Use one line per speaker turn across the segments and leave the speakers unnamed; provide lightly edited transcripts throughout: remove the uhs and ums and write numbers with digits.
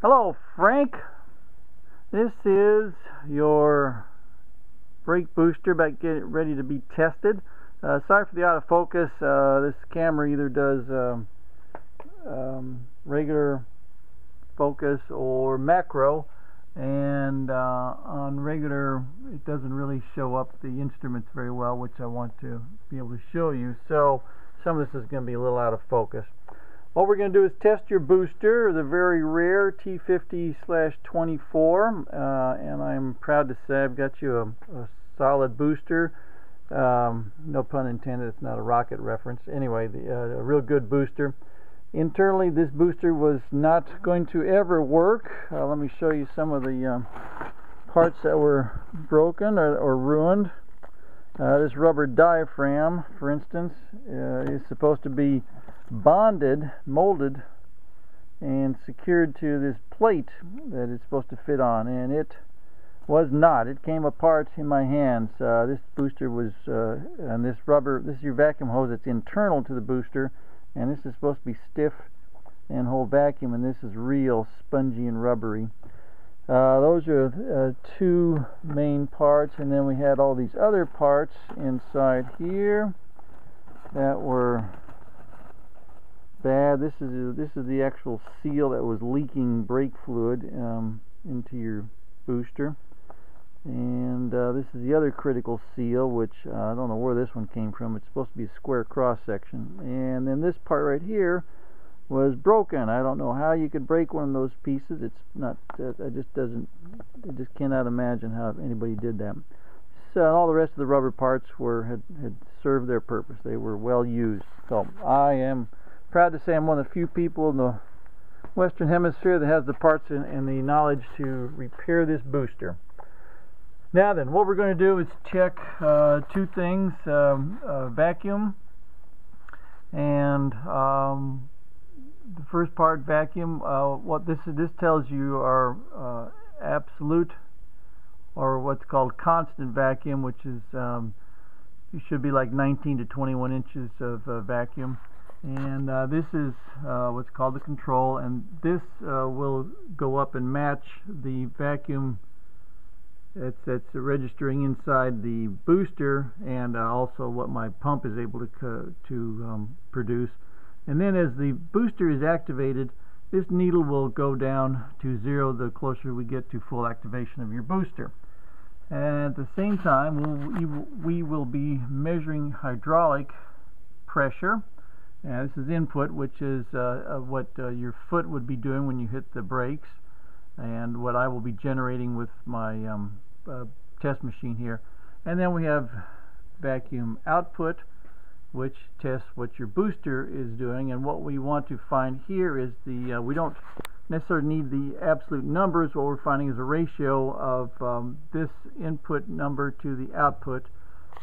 Hello, Frank. This is your brake booster about getting ready to be tested. Sorry for the out of focus. This camera either does regular focus or macro, and on regular it doesn't really show up the instruments very well, which I want to be able to show you. So some of this is going to be a little out of focus. What we're going to do is test your booster, the very rare T50-24, and I'm proud to say I've got you a solid booster. No pun intended, it's not a rocket reference. Anyway, a real good booster. Internally, this booster was not going to ever work. Let me show you some of the parts that were broken or ruined. This rubber diaphragm, for instance, is supposed to be bonded, molded, and secured to this plate that it's supposed to fit on, and it was not. It came apart in my hands. This booster was, and this rubber, this is your vacuum hose that's internal to the booster, and this is supposed to be stiff and hold vacuum, and this is real spongy and rubbery. Those are two main parts, and then we had all these other parts inside here that were bad. This is the actual seal that was leaking brake fluid into your booster, and this is the other critical seal, which I don't know where this one came from. It's supposed to be a square cross section, and then this part right here was broken. I don't know how you could break one of those pieces. It's not. I just cannot imagine how anybody did that. So all the rest of the rubber parts had served their purpose. They were well used. So I am proud to say I'm one of the few people in the Western Hemisphere that has the parts and the knowledge to repair this booster. Now then, what we're going to do is check two things: vacuum, and the first part, vacuum. What this tells you are absolute, or what's called constant vacuum, which is it should be like 19 to 21 inches of vacuum. And this is what's called the control, and this will go up and match the vacuum that's registering inside the booster, and also what my pump is able to produce. And then as the booster is activated, this needle will go down to 0 the closer we get to full activation of your booster. And at the same time, we will be measuring hydraulic pressure. This is input, which is what your foot would be doing when you hit the brakes, and what I will be generating with my test machine here. And then we have vacuum output, which tests what your booster is doing. And what we want to find here is we don't necessarily need the absolute numbers. What we're finding is a ratio of this input number to the output.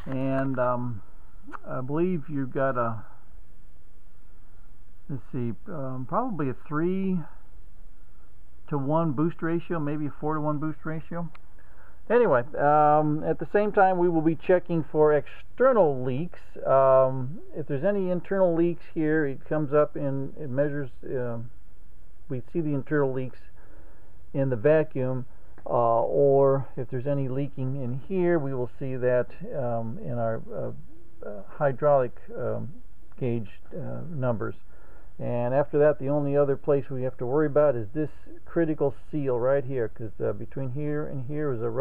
And I believe you've got a, let's see, probably a 3-to-1 boost ratio, maybe a 4-to-1 boost ratio. Anyway, at the same time, we will be checking for external leaks. If there's any internal leaks here, it comes up and it measures. We see the internal leaks in the vacuum, or if there's any leaking in here, we will see that in our hydraulic gauge numbers. And after that, the only other place we have to worry about is this critical seal right here, because between here and here is a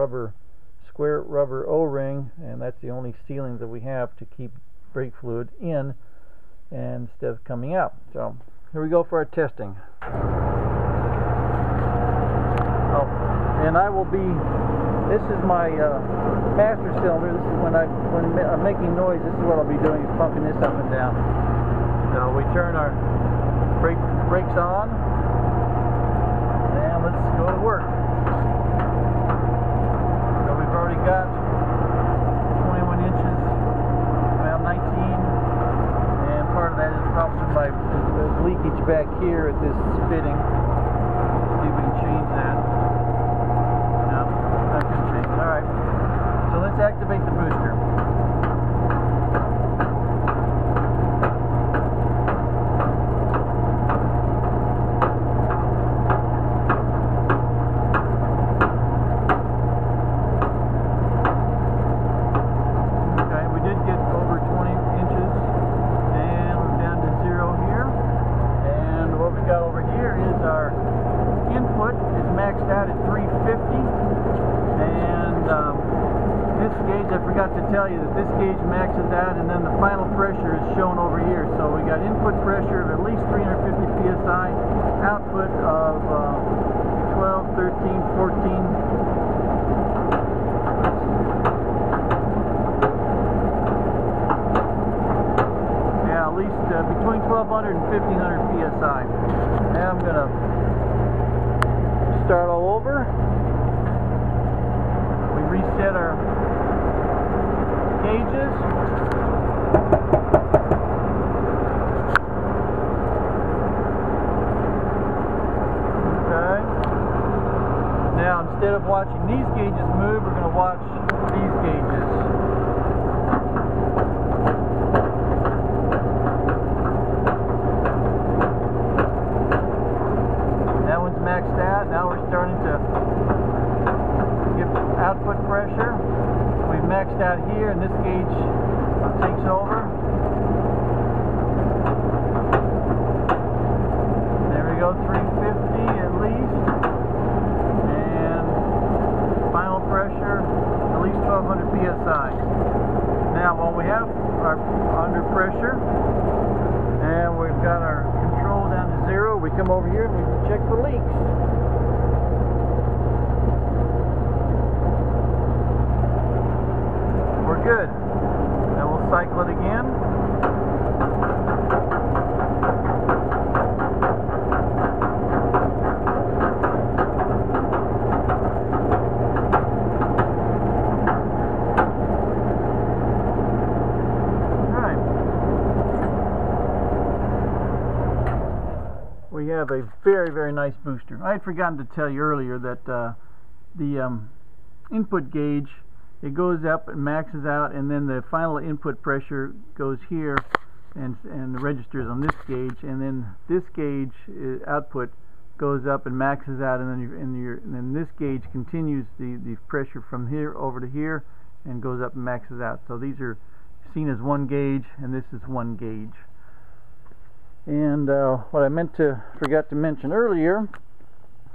square rubber O-ring, and that's the only sealing that we have to keep brake fluid in and instead of coming out. So here we go for our testing. Oh, and I will be. This is my master cylinder. This is when I'm making noise. This is what I'll be doing, is pumping this up and down. So we turn our brakes on, and let's go to work. So we've already got 21 inches, well 19, and part of that is probably my leakage back here at this fitting. Let's see if we can change that. No, I can change it. Alright, so let's activate the booster. our input is maxed out at 350, and this gauge, I forgot to tell you that this gauge maxes out, and then the final pressure is shown over here. So we got input pressure of at least 350 psi, output of 12, 13, 14. Yeah, at least between 1200 and 1500 psi. Now I'm going to start all over. We reset our gauges. Okay. Now instead of watching these gauges move, we're going to watch these gauges. That one's maxed out. Now we're starting to get output pressure. We've maxed out here, and this gauge takes over. There we go, 350 at least. And final pressure, at least 1200 psi. Now, when we have our under pressure, and we've got our control down to 0, we come over here and we can check for leaks. Good. Then we'll cycle it again. Alright. We have a very, very nice booster. I had forgotten to tell you earlier that the input gauge, it goes up and maxes out, and then the final input pressure goes here and the registers on this gauge, and then this gauge output goes up and maxes out, and then this gauge continues the pressure from here over to here and goes up and maxes out. So these are seen as one gauge, and this is one gauge. And what I forgot to mention earlier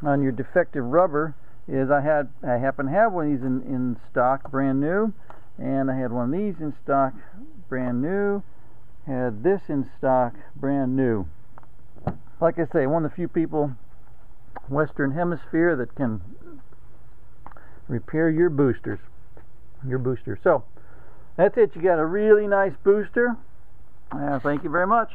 on your defective rubber is I happen to have one of these in stock, brand new, and I had one of these in stock, brand new, had this in stock, brand new. Like I say, one of the few people Western Hemisphere that can repair your booster. So that's it. You got a really nice booster. Thank you very much.